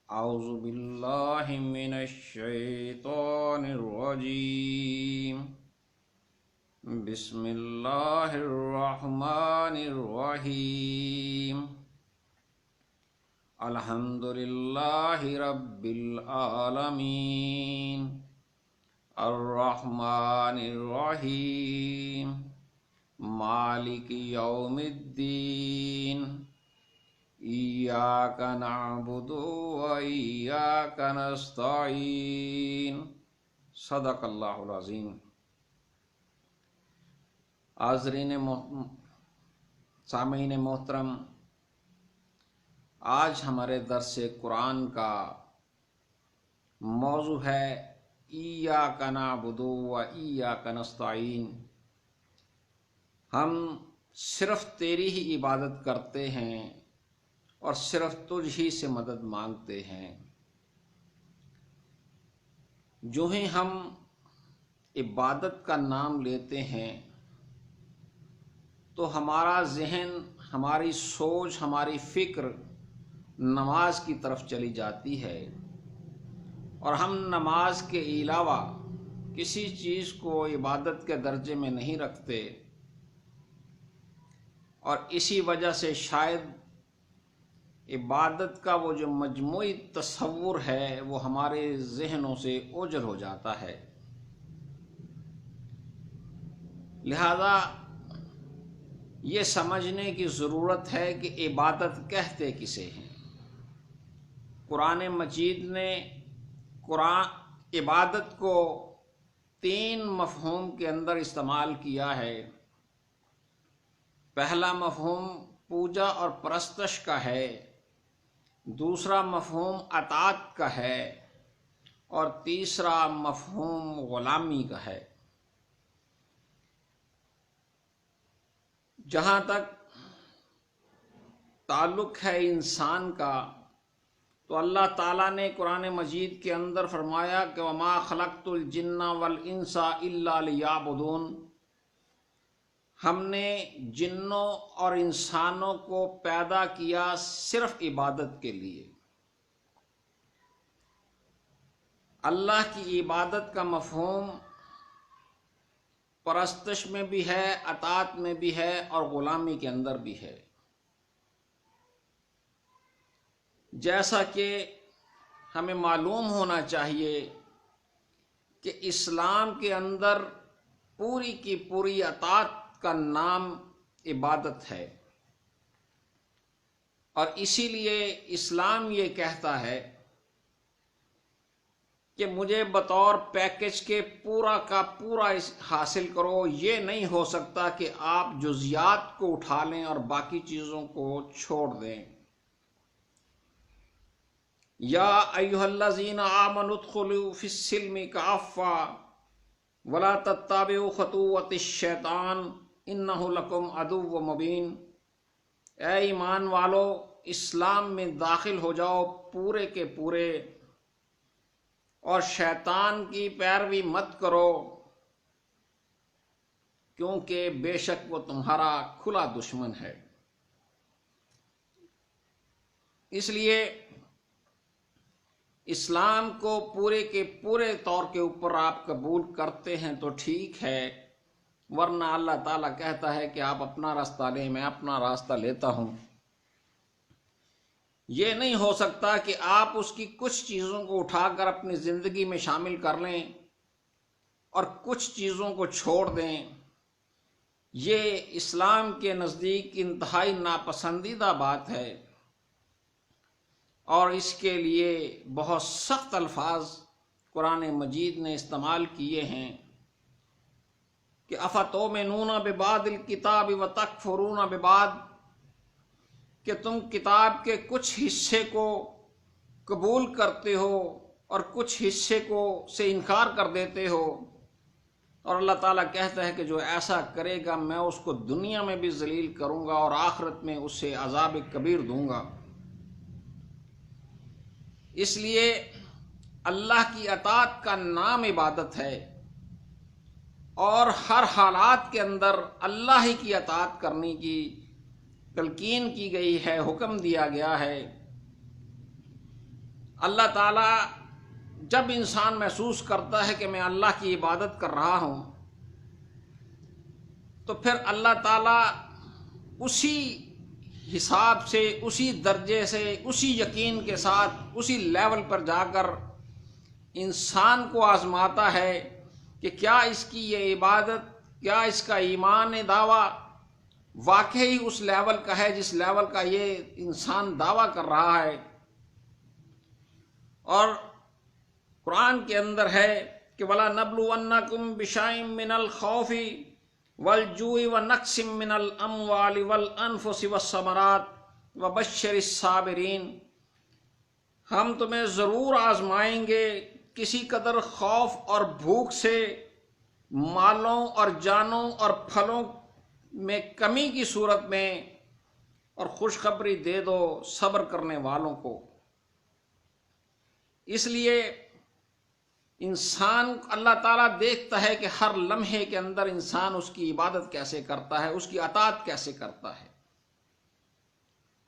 اعوذ باللہ من الشیطان الرجیم بسم اللہ الرحمن الرحیم الحمد للہ رب العالمین الرحمن الرحیم مالک یوم الدین ایاک نعبد و ایاک نستعین صدق اللہ العظیم۔ حاضرین سامعین محترم، آج ہمارے درس قرآن کا موضوع ہے ایاک نعبد و ایاک نستعین۔ ہم صرف تیری ہی عبادت کرتے ہیں اور صرف تجھ ہی سے مدد مانگتے ہیں۔ جو ہی ہم عبادت کا نام لیتے ہیں تو ہمارا ذہن، ہماری سوچ، ہماری فکر نماز کی طرف چلی جاتی ہے، اور ہم نماز کے علاوہ کسی چیز کو عبادت کے درجے میں نہیں رکھتے، اور اسی وجہ سے شاید عبادت کا وہ جو مجموعی تصور ہے وہ ہمارے ذہنوں سے اوجھل ہو جاتا ہے۔ لہذا یہ سمجھنے کی ضرورت ہے کہ عبادت کہتے کسے ہیں۔ قرآن مجید نے عبادت کو 3 مفہوم کے اندر استعمال کیا ہے۔ پہلا مفہوم پوجا اور پرستش کا ہے، دوسرا مفہوم اطاعت کا ہے، اور تیسرا مفہوم غلامی کا ہے۔ جہاں تک تعلق ہے انسان کا، تو اللہ تعالیٰ نے قرآن مجید کے اندر فرمایا کہ وَمَا خَلَقْتُ الْجِنَّ وَالْإِنسَ إِلَّا لِيَعْبُدُونَ۔ ہم نے جنوں اور انسانوں کو پیدا کیا صرف عبادت کے لیے۔ اللہ کی عبادت کا مفہوم پرستش میں بھی ہے، اطاعت میں بھی ہے، اور غلامی کے اندر بھی ہے۔ جیسا کہ ہمیں معلوم ہونا چاہیے کہ اسلام کے اندر پوری کی پوری اطاعت کا نام عبادت ہے، اور اسی لیے اسلام یہ کہتا ہے کہ مجھے بطور پیکج کے پورا کا پورا حاصل کرو۔ یہ نہیں ہو سکتا کہ آپ جزیات کو اٹھا لیں اور باقی چیزوں کو چھوڑ دیں۔ یا ایھا الذین آمنوا ادخلوا فی السلم کافۃ ولا تتبعوا خطوات الشیطان انہ لکم عدو مبین۔ اے ایمان والو، اسلام میں داخل ہو جاؤ پورے کے پورے، اور شیطان کی پیروی مت کرو، کیونکہ بے شک وہ تمہارا کھلا دشمن ہے۔ اس لیے اسلام کو پورے کے پورے طور کے اوپر آپ قبول کرتے ہیں تو ٹھیک ہے، ورنہ اللہ تعالیٰ کہتا ہے کہ آپ اپنا راستہ لیں، میں اپنا راستہ لیتا ہوں۔ یہ نہیں ہو سکتا کہ آپ اس کی کچھ چیزوں کو اٹھا کر اپنی زندگی میں شامل کر لیں اور کچھ چیزوں کو چھوڑ دیں۔ یہ اسلام کے نزدیک انتہائی ناپسندیدہ بات ہے، اور اس کے لیے بہت سخت الفاظ قرآن مجید نے استعمال کیے ہیں کہ افتؤمنون ببعض الکتاب وتکفرون ببعض، کہ تم کتاب کے کچھ حصے کو قبول کرتے ہو اور کچھ حصے کو سے انکار کر دیتے ہو، اور اللہ تعالیٰ کہتا ہے کہ جو ایسا کرے گا میں اس کو دنیا میں بھی ذلیل کروں گا اور آخرت میں اسے عذاب کبیر دوں گا۔ اس لیے اللہ کی اطاعت کا نام عبادت ہے، اور ہر حالات کے اندر اللہ ہی کی اطاعت کرنے کی تلقین کی گئی ہے، حکم دیا گیا ہے۔ اللہ تعالیٰ جب انسان محسوس کرتا ہے کہ میں اللہ کی عبادت کر رہا ہوں تو پھر اللہ تعالیٰ اسی حساب سے، اسی درجے سے، اسی یقین کے ساتھ، اسی لیول پر جا کر انسان کو آزماتا ہے کہ کیا اس کی یہ عبادت، کیا اس کا ایمان دعویٰ واقعی اس لیول کا ہے جس لیول کا یہ انسان دعویٰ کر رہا ہے۔ اور قرآن کے اندر ہے کہ وَلَنَبْلُوَنَّكُمْ بِشَيْءٍ مِّنَ الْخَوْفِ وَالْجُوعِ وَنَقْصٍ مِّنَ الْأَمْوَالِ وَالْأَنفُسِ وَالثَّمَرَاتِ وَبَشِّرِ الصَّابِرِينَ، ہم تمہیں ضرور آزمائیں گے کسی قدر خوف اور بھوک سے، مالوں اور جانوں اور پھلوں میں کمی کی صورت میں، اور خوشخبری دے دو صبر کرنے والوں کو۔ اس لیے انسان، اللہ تعالیٰ دیکھتا ہے کہ ہر لمحے کے اندر انسان اس کی عبادت کیسے کرتا ہے، اس کی اطاعت کیسے کرتا ہے۔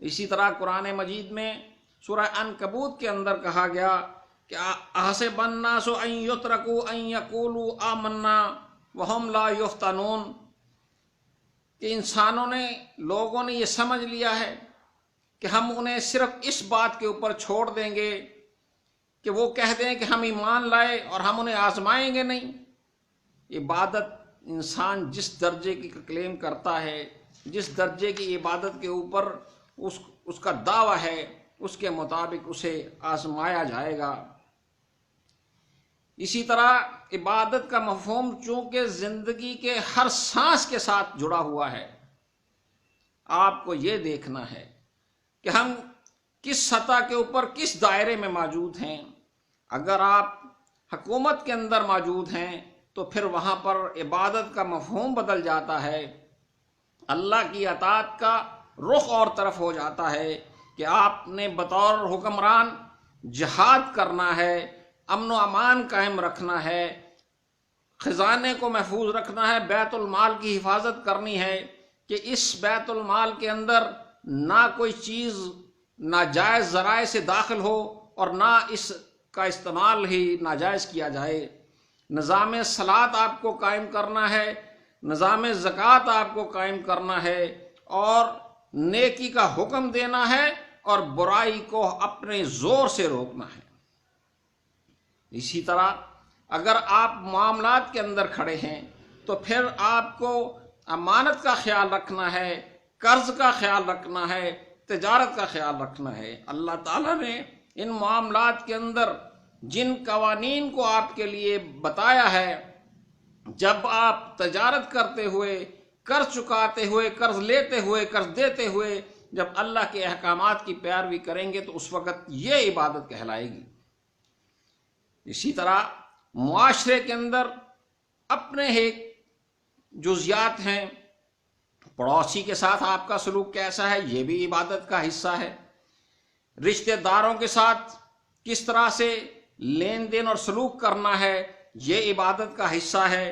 اسی طرح قرآن مجید میں سورہ عنکبوت کے اندر کہا گیا کہ احسب الناس ان یترکوا ان یقولوا آمنا وہم لا یفتنون، کہ انسانوں نے، لوگوں نے یہ سمجھ لیا ہے کہ ہم انہیں صرف اس بات کے اوپر چھوڑ دیں گے کہ وہ کہہ دیں کہ ہم ایمان لائے اور ہم انہیں آزمائیں گے نہیں۔ عبادت انسان جس درجے کی کلیم کرتا ہے، جس درجے کی عبادت کے اوپر اس کا دعویٰ ہے، اس کے مطابق اسے آزمایا جائے گا۔ اسی طرح عبادت کا مفہوم چونکہ زندگی کے ہر سانس کے ساتھ جڑا ہوا ہے، آپ کو یہ دیکھنا ہے کہ ہم کس سطح کے اوپر، کس دائرے میں موجود ہیں۔ اگر آپ حکومت کے اندر موجود ہیں تو پھر وہاں پر عبادت کا مفہوم بدل جاتا ہے، اللہ کی اطاعت کا رخ اور طرف ہو جاتا ہے کہ آپ نے بطور حکمران جہاد کرنا ہے، امن و امان قائم رکھنا ہے، خزانے کو محفوظ رکھنا ہے، بیت المال کی حفاظت کرنی ہے کہ اس بیت المال کے اندر نہ کوئی چیز ناجائز ذرائع سے داخل ہو اور نہ اس کا استعمال ہی ناجائز کیا جائے۔ نظام صلاۃ آپ کو قائم کرنا ہے، نظام زکوٰۃ آپ کو قائم کرنا ہے، اور نیکی کا حکم دینا ہے اور برائی کو اپنے زور سے روکنا ہے۔ اسی طرح اگر آپ معاملات کے اندر کھڑے ہیں تو پھر آپ کو امانت کا خیال رکھنا ہے، قرض کا خیال رکھنا ہے، تجارت کا خیال رکھنا ہے۔ اللہ تعالیٰ نے ان معاملات کے اندر جن قوانین کو آپ کے لیے بتایا ہے، جب آپ تجارت کرتے ہوئے، قرض چکاتے ہوئے، قرض لیتے ہوئے، قرض دیتے ہوئے جب اللہ کے احکامات کی پیروی کریں گے تو اس وقت یہ عبادت کہلائے گی۔ اسی طرح معاشرے کے اندر اپنے ایک جزیات ہیں، پڑوسی کے ساتھ آپ کا سلوک کیسا ہے، یہ بھی عبادت کا حصہ ہے۔ رشتہ داروں کے ساتھ کس طرح سے لین دین اور سلوک کرنا ہے، یہ عبادت کا حصہ ہے۔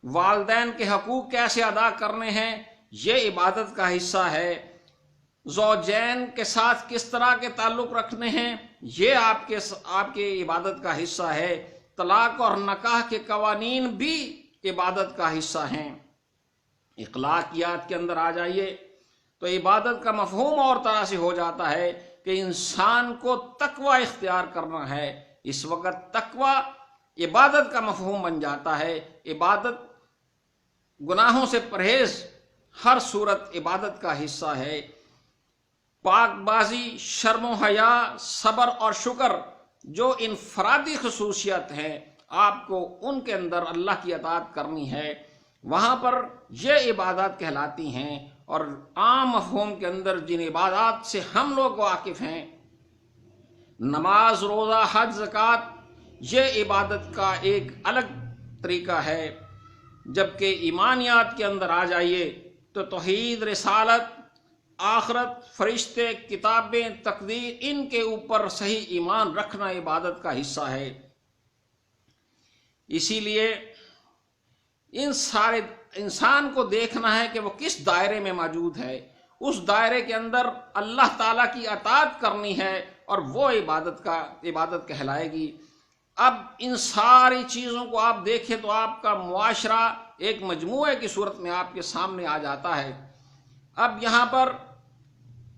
والدین کے حقوق کیسے ادا کرنے ہیں، یہ عبادت کا حصہ ہے۔ زوجین کے ساتھ کس طرح کے تعلق رکھنے ہیں، یہ آپ کے عبادت کا حصہ ہے۔ طلاق اور نکاح کے قوانین بھی عبادت کا حصہ ہیں۔ اخلاقیات کے اندر آ جائیے تو عبادت کا مفہوم اور طرح سے ہو جاتا ہے کہ انسان کو تقوی اختیار کرنا ہے۔ اس وقت تقوی عبادت کا مفہوم بن جاتا ہے۔ عبادت، گناہوں سے پرہیز ہر صورت عبادت کا حصہ ہے۔ پاک بازی، شرم و حیا، صبر اور شکر جو انفرادی خصوصیت ہیں، آپ کو ان کے اندر اللہ کی اطاعت کرنی ہے، وہاں پر یہ عبادات کہلاتی ہیں۔ اور عام مفہوم کے اندر جن عبادات سے ہم لوگ واقف ہیں، نماز، روزہ، حج، زکوٰۃ، یہ عبادت کا ایک الگ طریقہ ہے۔ جبکہ ایمانیات کے اندر آ جائیے تو توحید، رسالت، آخرت، فرشتے، کتابیں، تقدیر، ان کے اوپر صحیح ایمان رکھنا عبادت کا حصہ ہے۔ اسی لیے ان سارے انسان کو دیکھنا ہے کہ وہ کس دائرے میں موجود ہے، اس دائرے کے اندر اللہ تعالیٰ کی اطاعت کرنی ہے اور وہ عبادت کہلائے گی۔ اب ان ساری چیزوں کو آپ دیکھیں تو آپ کا معاشرہ ایک مجموعے کی صورت میں آپ کے سامنے آ جاتا ہے۔ اب یہاں پر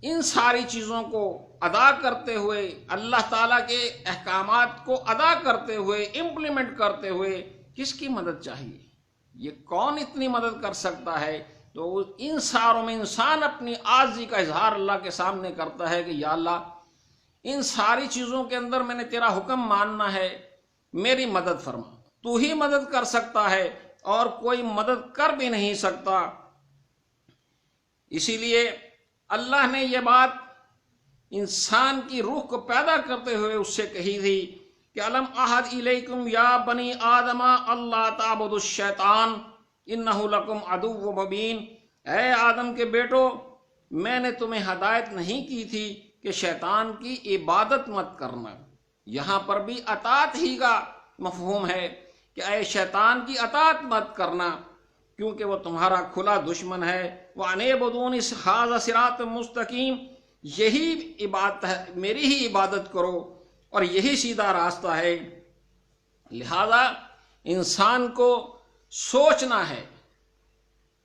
ان ساری چیزوں کو ادا کرتے ہوئے، اللہ تعالیٰ کے احکامات کو ادا کرتے ہوئے، امپلیمنٹ کرتے ہوئے کس کی مدد چاہیے؟ یہ کون اتنی مدد کر سکتا ہے؟ تو ان ساروں میں انسان اپنی عاجزی کا اظہار اللہ کے سامنے کرتا ہے کہ یا اللہ، ان ساری چیزوں کے اندر میں نے تیرا حکم ماننا ہے، میری مدد فرما۔ تو ہی مدد کر سکتا ہے اور کوئی مدد کر بھی نہیں سکتا۔ اسی لیے اللہ نے یہ بات انسان کی روح کو پیدا کرتے ہوئے اس سے کہی تھی کہ الم اعہد الیکم یا بنی آدم اللہ تعبدوا الشیطان انہ لکم عدو مبین۔ اے آدم کے بیٹو، میں نے تمہیں ہدایت نہیں کی تھی کہ شیطان کی عبادت مت کرنا۔ یہاں پر بھی اطاعت ہی کا مفہوم ہے کہ اے شیطان کی اطاعت مت کرنا، کیونکہ وہ تمہارا کھلا دشمن ہے۔ وَأَنِ اعْبُدُونِ هَٰذَا صِرَاطٌ مُسْتَقِيمٌ، یہی عبادت ہے، میری ہی عبادت کرو اور یہی سیدھا راستہ ہے۔ لہذا انسان کو سوچنا ہے۔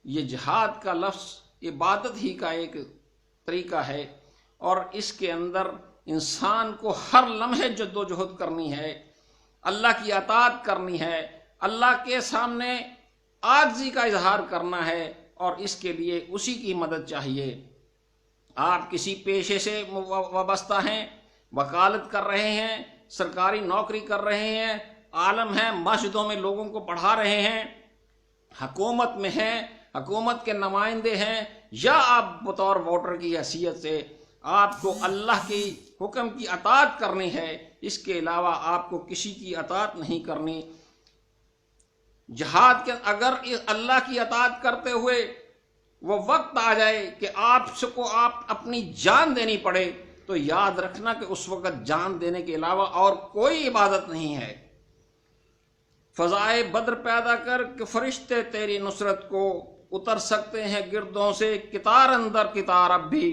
یہ جہاد کا لفظ عبادت ہی کا ایک طریقہ ہے، اور اس کے اندر انسان کو ہر لمحے جد و جہد کرنی ہے، اللہ کی اطاعت کرنی ہے، اللہ کے سامنے عاجزی کا اظہار کرنا ہے، اور اس کے لیے اسی کی مدد چاہیے۔ آپ کسی پیشے سے وابستہ ہیں، وکالت کر رہے ہیں، سرکاری نوکری کر رہے ہیں، عالم ہیں، مسجدوں میں لوگوں کو پڑھا رہے ہیں، حکومت میں ہیں، حکومت کے نمائندے ہیں، یا آپ بطور ووٹر کی حیثیت سے آپ کو اللہ کی حکم کی اطاعت کرنی ہے، اس کے علاوہ آپ کو کسی کی اطاعت نہیں کرنی۔ جہاد کے اگر اللہ کی اطاعت کرتے ہوئے وہ وقت آ جائے کہ آپ اپنی جان دینی پڑے، تو یاد رکھنا کہ اس وقت جان دینے کے علاوہ اور کوئی عبادت نہیں ہے۔ فضائے بدر پیدا کر کہ فرشتے تیری نصرت کو اتر سکتے ہیں گردوں سے کتار اندر کتار اب بھی۔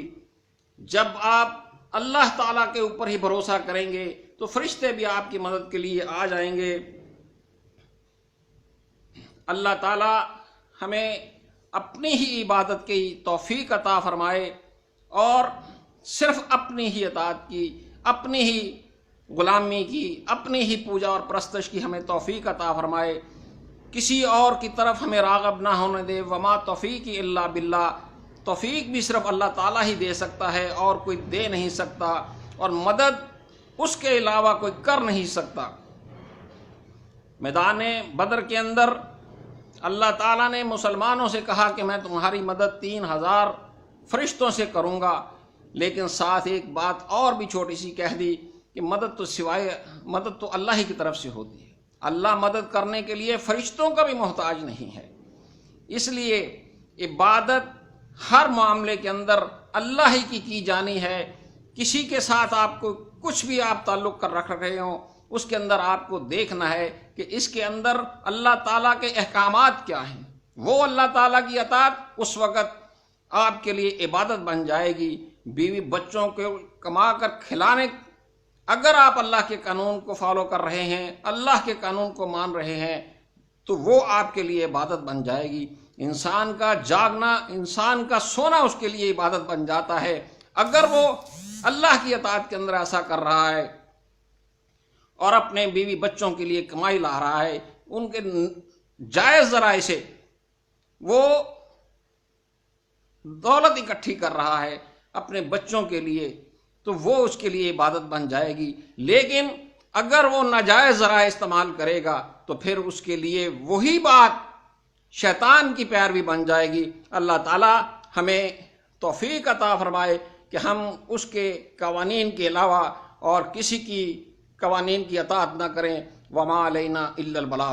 جب آپ اللہ تعالیٰ کے اوپر ہی بھروسہ کریں گے تو فرشتے بھی آپ کی مدد کے لیے آ جائیں گے۔ اللہ تعالیٰ ہمیں اپنی ہی عبادت کی توفیق عطا فرمائے، اور صرف اپنی ہی اطاعت کی، اپنی ہی غلامی کی، اپنی ہی پوجا اور پرستش کی ہمیں توفیق عطا فرمائے، کسی اور کی طرف ہمیں راغب نہ ہونے دے۔ وما توفیقی الا باللہ، توفیق بھی صرف اللہ تعالیٰ ہی دے سکتا ہے اور کوئی دے نہیں سکتا، اور مدد اس کے علاوہ کوئی کر نہیں سکتا۔ میدان بدر کے اندر اللہ تعالیٰ نے مسلمانوں سے کہا کہ میں تمہاری مدد 3000 فرشتوں سے کروں گا، لیکن ساتھ ایک بات اور بھی چھوٹی سی کہہ دی کہ مدد تو اللہ ہی کی طرف سے ہوتی ہے، اللہ مدد کرنے کے لیے فرشتوں کا بھی محتاج نہیں ہے۔ اس لیے عبادت ہر معاملے کے اندر اللہ ہی کی جانی ہے۔ کسی کے ساتھ آپ کو کچھ بھی آپ تعلق کر رکھ رہے ہوں، اس کے اندر آپ کو دیکھنا ہے کہ اس کے اندر اللہ تعالیٰ کے احکامات کیا ہیں۔ وہ اللہ تعالیٰ کی اطاعت اس وقت آپ کے لیے عبادت بن جائے گی۔ بیوی بچوں کو کما کر کھلانے، اگر آپ اللہ کے قانون کو فالو کر رہے ہیں، اللہ کے قانون کو مان رہے ہیں، تو وہ آپ کے لیے عبادت بن جائے گی۔ انسان کا جاگنا، انسان کا سونا اس کے لیے عبادت بن جاتا ہے، اگر وہ اللہ کی اطاعت کے اندر ایسا کر رہا ہے اور اپنے بیوی بچوں کے لیے کمائی لا رہا ہے، ان کے جائز ذرائع سے وہ دولت اکٹھی کر رہا ہے اپنے بچوں کے لیے، تو وہ اس کے لیے عبادت بن جائے گی۔ لیکن اگر وہ ناجائز ذرائع استعمال کرے گا تو پھر اس کے لیے وہی بات شیطان کی پیروی بن جائے گی۔ اللہ تعالیٰ ہمیں توفیق عطا فرمائے کہ ہم اس کے قوانین کے علاوہ اور کسی کی قوانین کی اطاعت نہ کریں۔ وما علینا الا البلاغ۔